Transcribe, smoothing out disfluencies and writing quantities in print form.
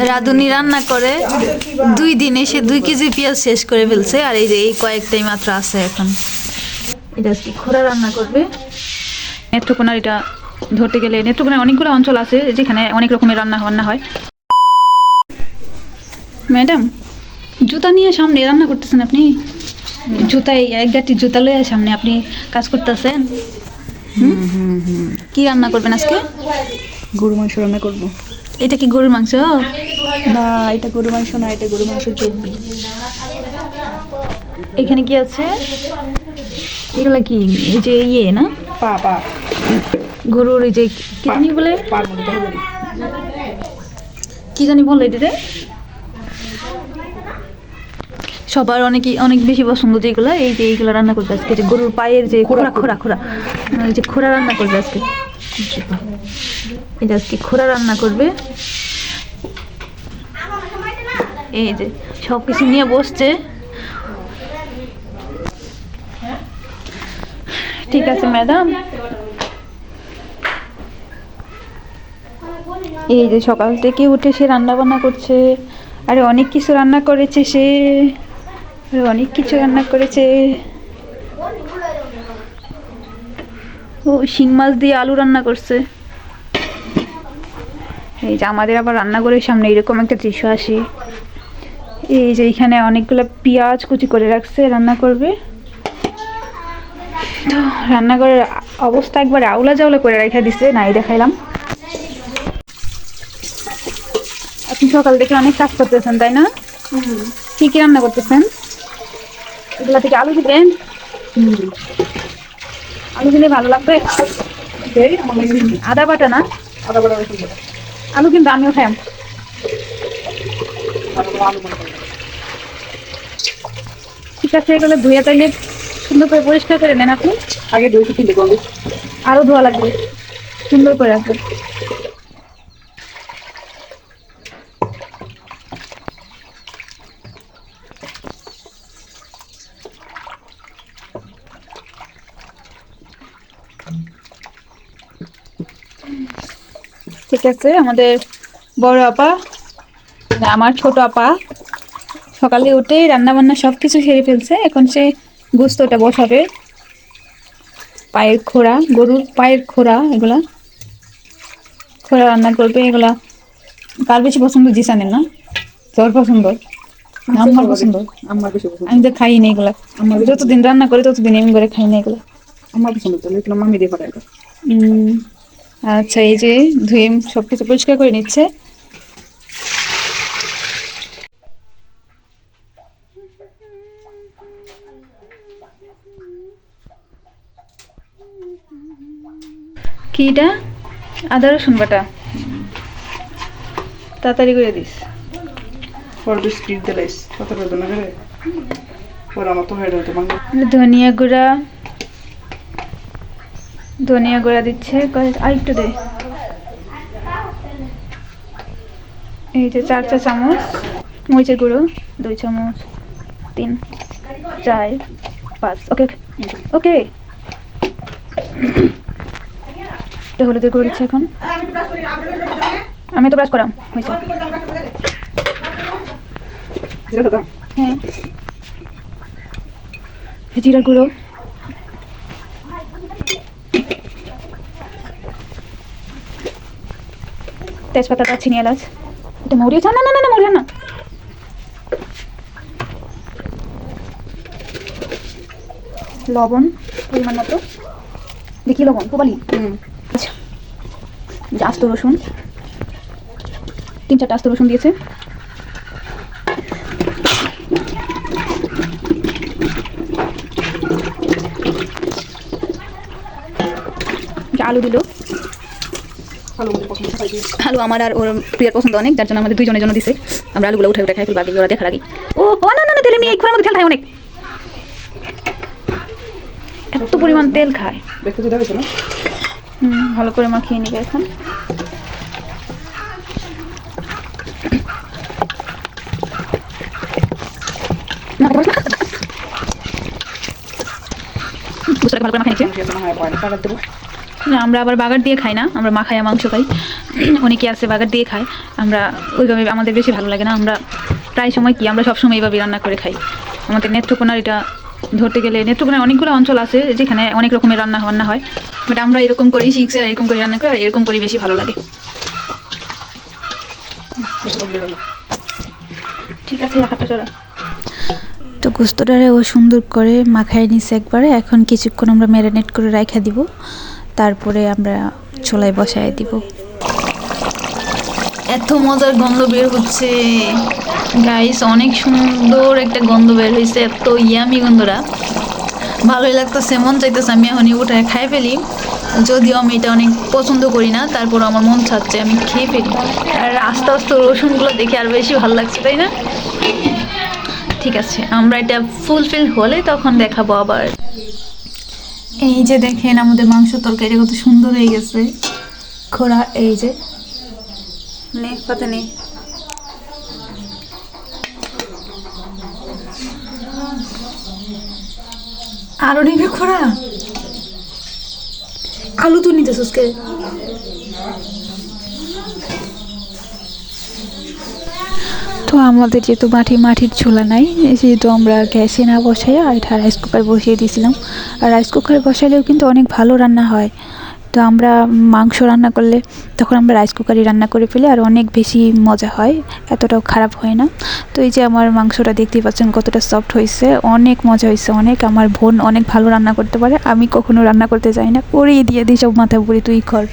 রাঁধুনি রান্না করে 2 দিন এসে 2 কেজি পেঁয়াজ শেষ করে ফেলছে, আর এই যে এই কয়েকটাই মাত্র আছে এখন। এটা আজকে খোরা রান্না করবে। নেত্রকোনার এটা ধরতে গেলে নেত্রকোনার অনেকগুলো অঞ্চল আছে যেখানে অনেক রকমের রান্না হয়। ম্যাডাম, জুতা নিয়ে সামনে রান্না করতেছেন আপনি? জুতায় এক গাঁটি জুতা লয়ে সামনে আপনি কাজ করতেছেন? কি রান্না করবেন আজকে? গরু মাংস রান্না করবো। এটা কি গরুর মাংস? না, এটা গরু মাংস না, এটা গরু মাংস চর্বি। এখানে কি আছে? এগুলা কি? এই যে ইয়ে না, পা পা গরুর এই যে কি জানি বলে, পার মধ্যে দেখা যাবে। কি জানি বলে এটাতে। সবার অনেক বেশি পছন্দ যেগুলো, এই যে এইগুলো রান্না করবে আজকে। যে গরুর পায়ের যে খোরা এই যে খোরা রান্না করবে আজকে। এটা আজকে খোরা রান্না করবে। এই যে সব কিছু নিয়ে বসছে। ঠিক আছে ম্যাডাম। এই যে সকাল থেকে উঠে সে রান্না বান্না করছে, আরে অনেক কিছু রান্না করেছে সে, অনেক কিছু রান্না করেছে। ও শিং মাছ দিয়ে আলু রান্না করছে। এই যে আমাদের আবার রান্নাঘরের সামনে এরকম একটা দৃশ্য আসে। এই যে এখানে অনেকগুলো পেঁয়াজ কুচি করে রাখছে, রান্না করবে। তো রান্নাঘরের অবস্থা একবার আউলা জাউলা করে রেখে দিছে, নাই দেখাইলাম। আপনি সকাল থেকে অনেক কাজ করতেছেন তাই না? কি কি রান্না করতেছেন? এগুলা থেকে আলু দিবেন? আলু দিলে ভালো লাগবে। আদা বাটা না? আলু কিন্তু আমিও খাই। ঠিক আছে, এগুলো ধুয়ে তাইলে সুন্দর করে পরিষ্কার করে নেন আপনি। আগে 2-3 করবো, আরো ধোয়া লাগবে, সুন্দর করে রাখবেন। ঠিক আছে, আমাদের বড় আপা, আমার ছোট আপা সকালে উঠে রান্না বান্না সবকিছু সেরে ফেলছে। এখন সে গোস্তটা বসাবে। পায়ের খোড়া, গরুর পায়ের খোড়া, এগুলা খোড়া রান্না করবে। এগুলা কার বেশি পছন্দ? জিসানের না? তোর পছন্দ? আমার পছন্দ। আমার বেশি পছন্দ। আমি তো খাই না এগুলা। যতদিন রান্না করি ততদিন এমনি করে খাই না এগুলা। আমার পছন্দ তো, এগুলো মামি দিয়ে পাঠায়। আচ্ছা, এই যে ধুয়ে সবকিছু পরিষ্কার করে নিচ্ছে। কি এটা? আদা রসুন বাটা, তাড়াতাড়ি করে this. For this speed the rice কত করে না রে? পর আমার তো হয়ে যাবে বাংলা। ধনিয়া গুঁড়া দিচ্ছে, আর একটু দে। এই যে 4 চা চামচ মরিচের গুঁড়ো, 2 চামচ, 3, 4, 5। ওকে ওকে। হলুদের গুঁড়ো দিচ্ছে এখন। আমি তো ব্রাশ করাম হয়েছে। হ্যাঁ, জিরার গুঁড়ো, তেজপাতা, দারচিনি, এলাচ। এটা মৌরি? না না না না, মৌরি না। লবণ পরিমাণ মতো, দেখি লবণ প্রবালি। আচ্ছা, আস্ত রসুন, 3-4টা আস্ত রসুন দিয়েছে। আলু দিল। আলু আমার আর ওর প্রিয়ার পছন্দ অনেক, যার জন্য আমাদের 2জনের জন্য দিছে। আমরা আলুগুলো উঠে খাই ফেলবো আগে, ওরা দেখার আগে। ও না না না, তেল নিয়ে এই ঘরের মধ্যে তেল খায় অনেক। এত পরিমাণ তেল খায়। দেখতে যেটা হয়েছে না? ভালো করে মাখিয়ে নিবে এখন। ভালো করে মাখিয়ে নিচ্ছে। দেবো না, আমরা আবার বাগার দিয়ে খাই না, আমরা মাখায়া মাংস খাই। অনেকে আছে বাগার দিয়ে খায়, আমরা ওইভাবে আমাদের বেশি ভালো লাগে না। আমরা প্রায় সময় কি আমরা সবসময় এইভাবে রান্না করে খাই। আমাদের নেত্রকোনার এটা ধরতে গেলে নেত্রকোনার অনেকগুলো অঞ্চল আছে যেখানে অনেক রকমের রান্না হয়, বাট আমরা এরকম করেই শিখছি আর এরকম করে রান্না করি, আর এরকম করেই বেশি ভালো লাগে। ঠিক আছে, হাঁটা চড়া। তো গোস্তটারে ও সুন্দর করে মাখায় নিছে একবারে। এখন কিছুক্ষণ আমরা ম্যারিনেট করে রাখা দিব, তারপরে আমরা চুলায় বসায় দিব। এত মজার গন্ধ বের হচ্ছে গাইস, অনেক সুন্দর একটা গন্ধ বের হয়েছে, এত ইয়ামি গন্ধটা ভালোই লাগতেছে। মন চাইতেছে আমি এখনই উঠায় খাই ফেলি, যদিও আমি এটা অনেক পছন্দ করি না, তারপর আমার মন চাচ্ছে আমি খেয়ে ফেলি। আর আস্তে আস্তে রসুনগুলো দেখে আর বেশি ভালো লাগছে, তাই না? ঠিক আছে, আমরা এটা ফুলফিল হলে তখন দেখাবো আবার। এই যে দেখেন আমাদের মাংস তরকারি কত সুন্দর হয়ে গেছে। খোড়া এই যে নে পাতা নেই, আরো নিবে খোড়া। আলু তো নিতে সুস্কে। তো আমাদের যেহেতু মাটির চুলা নাই, যেহেতু আমরা গ্যাসে না বসাইয়া এটা রাইস কুকার বসিয়ে দিয়েছিলাম। আর রাইস কুকারে বসাইলেও কিন্তু অনেক ভালো রান্না হয়। তো আমরা মাংস রান্না করলে তখন আমরা রাইস কুকারে রান্না করে ফেলি, আর অনেক বেশি মজা হয়, এতটাও খারাপ হয় না। তো এই যে আমার মাংসটা দেখতেই পাচ্ছেন কতটা সফট হয়েছে, অনেক মজা হয়েছে অনেক। আমার বোন অনেক ভালো রান্না করতে পারে, আমি কখনো রান্না করতে যাই না, করেই দিয়ে দিই সব মাথা উপরে, তুই কর।